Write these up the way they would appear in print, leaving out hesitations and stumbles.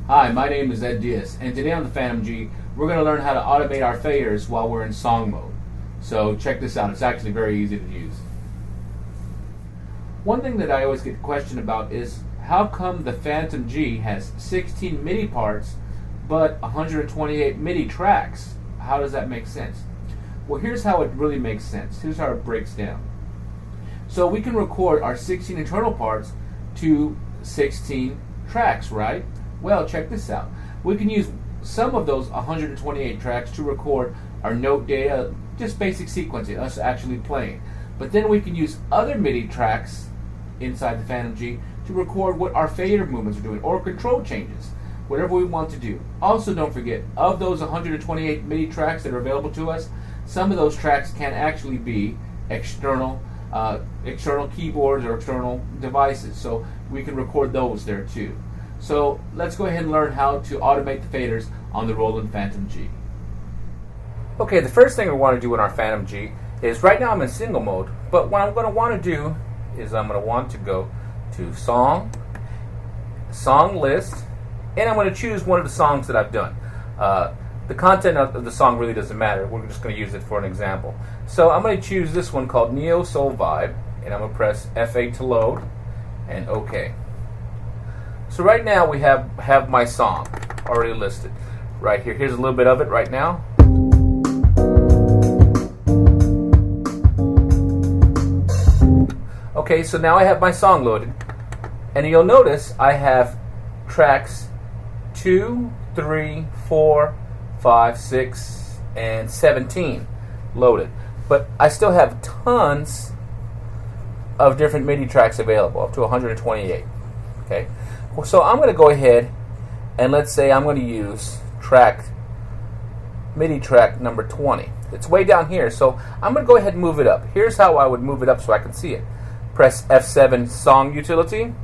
Hi, my name is Diaz, and today on the Fantom G, we're going to learn how to automate our faders while we're in song mode. So check this out, it's actually very easy to use. One thing that I always get questioned about is how come the Fantom G has 16 MIDI parts but 128 MIDI tracks? How does that make sense? Well, here's how it really makes sense. Here's how it breaks down. So we can record our 16 internal parts to 16 tracks, right? Well, check this out. We can use some of those 128 tracks to record our note data, just basic sequencing, us actually playing. But then we can use other MIDI tracks inside the Fantom G to record what our fader movements are doing, or control changes, whatever we want to do. Also, don't forget, of those 128 MIDI tracks that are available to us, some of those tracks can actually be external keyboards or external devices, so we can record those there too. So let's go ahead and learn how to automate the faders on the Roland Fantom G. Okay, the first thing we want to do in our Fantom G is, right now I'm in single mode, but what I'm going to want to do is I'm going to want to go to Song, Song List, and I'm going to choose one of the songs that I've done. The content of the song really doesn't matter. We're just going to use it for an example. So I'm going to choose this one called Neo Soul Vibe, and I'm going to press F8 to load, and OK. So right now we have my song already listed right here. Here's a little bit of it right now. Okay, so now I have my song loaded, and you'll notice I have tracks 2, 3, 4, 5, 6, and 17 loaded. But I still have tons of different MIDI tracks available, up to 128. Okay, so I'm going to go ahead and let's say I'm going to use MIDI track number 20. It's way down here, so I'm going to go ahead and move it up. Here's how I would move it up so I can see it. Press F7 Song Utility.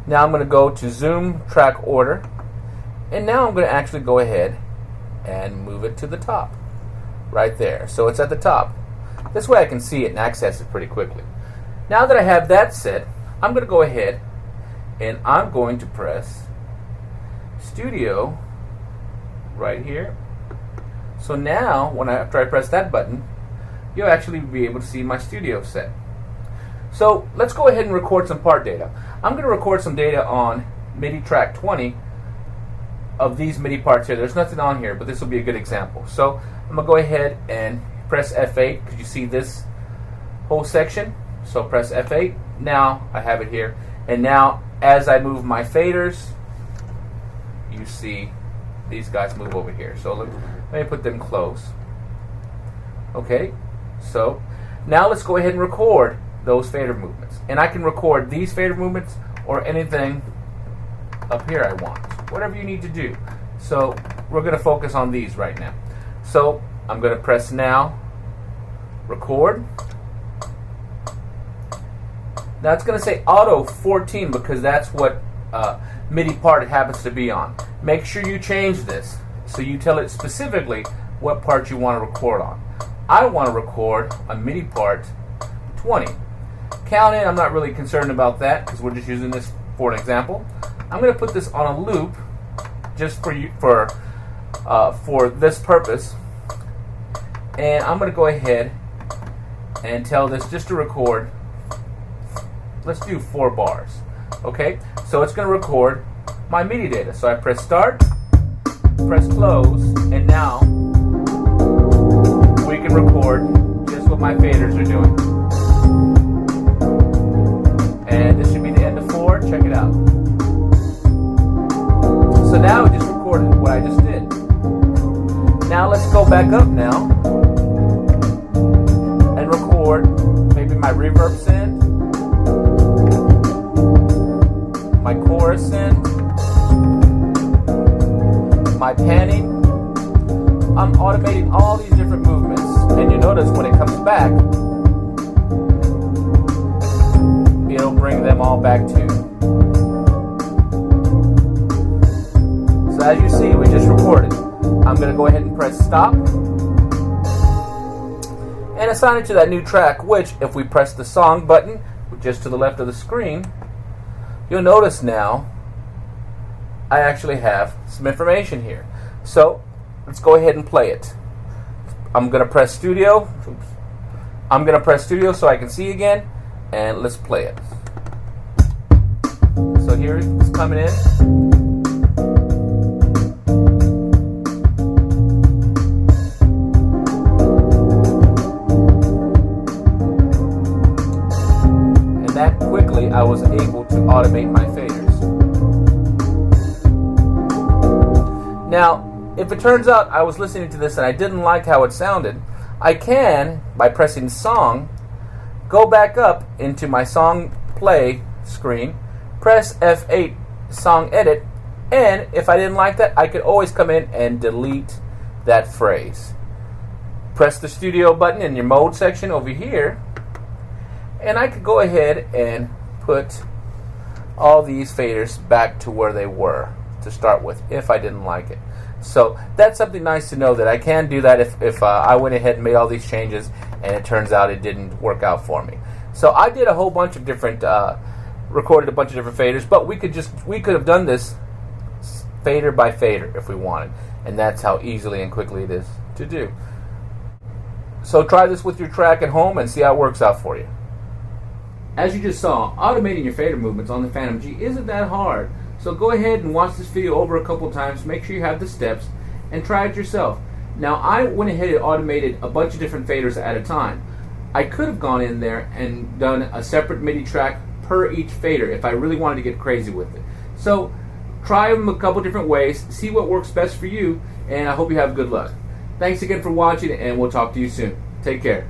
Now I'm going to go to Zoom Track Order, and now I'm going to actually go ahead and move it to the top, right there. So it's at the top. This way I can see it and access it pretty quickly. Now that I have that set, I'm going to go ahead and I'm going to press Studio right here. So now, after I press that button, you'll actually be able to see my studio set. So let's go ahead and record some part data. I'm going to record some data on MIDI track 20 of these MIDI parts here. There's nothing on here, but this will be a good example. So I'm going to go ahead and press F8 because you see this whole section. So press F8. Now I have it here. And now as I move my faders, you see these guys move over here. So let me put them close. Okay, so now let's go ahead and record those fader movements. And I can record these fader movements or anything up here I want. Whatever you need to do. So we're going to focus on these right now. So I'm going to press now, record. Now it's going to say auto 14 because that's what MIDI part it happens to be on. Make sure you change this so you tell it specifically what part you want to record on. I want to record a MIDI part 20. Count in, I'm not really concerned about that because we're just using this for an example. I'm going to put this on a loop just for this purpose, and I'm going to go ahead and tell this just to record. Let's do 4 bars. Okay, so it's going to record my MIDI data. So I press start, press close, and now we can record just what my faders are doing. And this should be the end of 4. Check it out. So now it just recorded what I just did. Now let's go back up now and record maybe my reverb send, my chorus send, my panning. I'm automating all these different movements, and you notice when it comes back, it'll bring them all back too. So as you see, we just recorded. I'm going to go ahead and press stop and assign it to that new track, which if we press the song button just to the left of the screen, you'll notice now I actually have some information here. So let's go ahead and play it. I'm going to press studio. Oops. I'm going to press studio so I can see again, and let's play it. So here it's coming in. And that quickly I was able to automate my faders. Now, if it turns out I was listening to this and I didn't like how it sounded, I can, by pressing song, go back up into my song play screen, press F8 song edit, and if I didn't like that, I could always come in and delete that phrase. Press the studio button in your mode section over here, and I could go ahead and put all these faders back to where they were to start with if I didn't like it. So that's something nice to know, that I can do that if I went ahead and made all these changes and it turns out it didn't work out for me. So I did a whole bunch of different, recorded a bunch of different faders, but we could have done this fader by fader if we wanted, and that's how easily and quickly it is to do. So try this with your track at home and see how it works out for you. As you just saw, automating your fader movements on the Fantom G isn't that hard. So go ahead and watch this video over a couple times, make sure you have the steps, and try it yourself. Now, I went ahead and automated a bunch of different faders at a time. I could have gone in there and done a separate MIDI track per each fader if I really wanted to get crazy with it. So try them a couple different ways, see what works best for you, and I hope you have good luck. Thanks again for watching, and we'll talk to you soon. Take care.